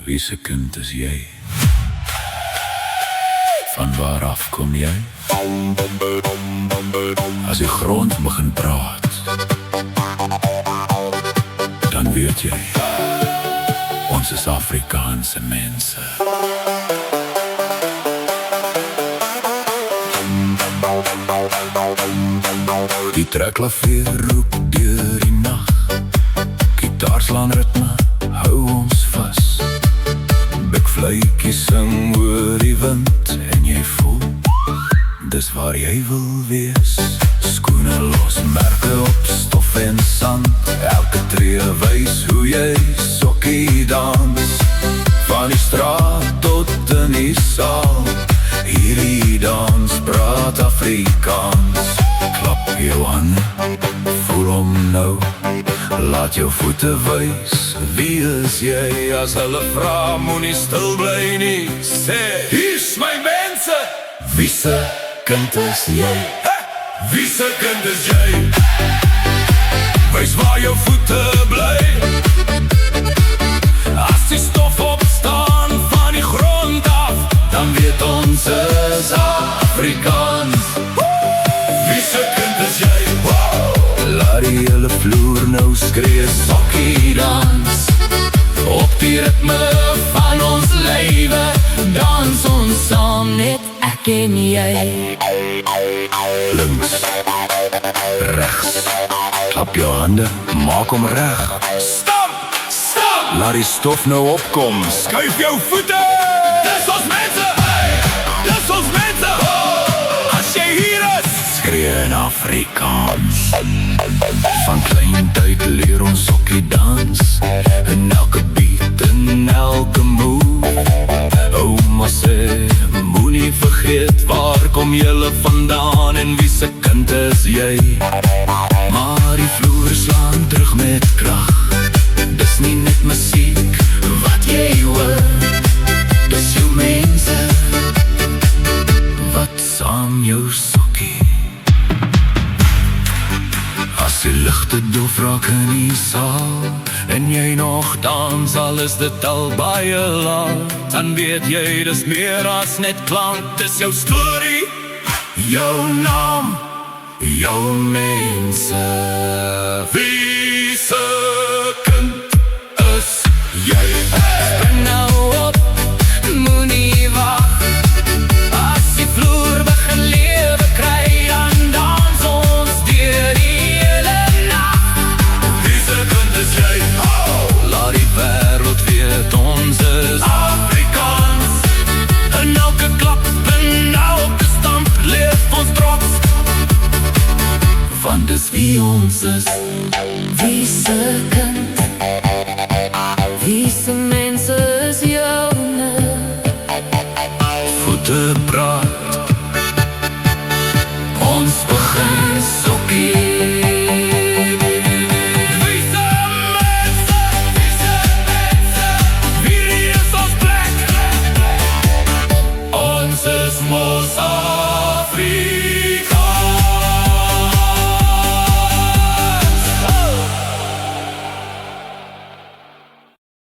Wie se kind is jy? Van waar af kom jy? As die grond begin praat, dan weet jy, ons is Afrikaanse mense. Die trekklavier roep deur die nacht, gitaar slaan ritme, hou ons vas. Bikvleikie sing oor die wind en jy voel, dis waar jy wil wees. Skoene los, merke op stof en sand, elke tree wys hoe jy sokkie dans. Van die straat tot in die saal, hierdie dans praat Afrikaans. Klap jou hande, voel hom nou, laat jou voete wys, wie is jy? As hulle vra, moenie stil bly nie, sê, hier's my mense! Wie se kind is jy? Wie se kind is jy? Wys waar jou voete bly. As die stof opstaan van die grond af, dan weet ons is Afrikaans. Wie se kind is jy? Laat die hele vloer nou skree sokkie dans. Op die ritme van ons lewe, dans ons saam net ek en jy. Links, regs, klap jou hande, maak hom reg. Stamp, stamp! Laat die stof nou opkom, skuif jou voete. Dis ons mense, hey! Dis ons mense, oh! As jy hier is, skree in Afrikaans. Van klein tyd leer ons sokkie dans, in elke beat, in elke move. Ouma sê, moenie vergeet, waar kom jylle vandaan en wie se kind is jy? Maar die vloer slaan terug met krag, dis nie net musiek wat jy hoor, dis jou mense, wat saam jou sokkie. As die lichte doof raak in die saal, en jy nog dans, al is dit al baie laat, dan weet jy, dis meer as net klank, dis jou story, jou naam, jou mense. Wie se kind is jy? Spring nou op, moenie wag, as die vloer begin lewe kry, dan dans ons deur die hele nacht. Wie se kind is jy? Laat die wêreld weet, ons is Afrikaans. In elke klap, in elke stamp, leef ons trots, want dis wie ons is. Wie se kind, wie se mense is joune? Voete praat, ons begin sokkie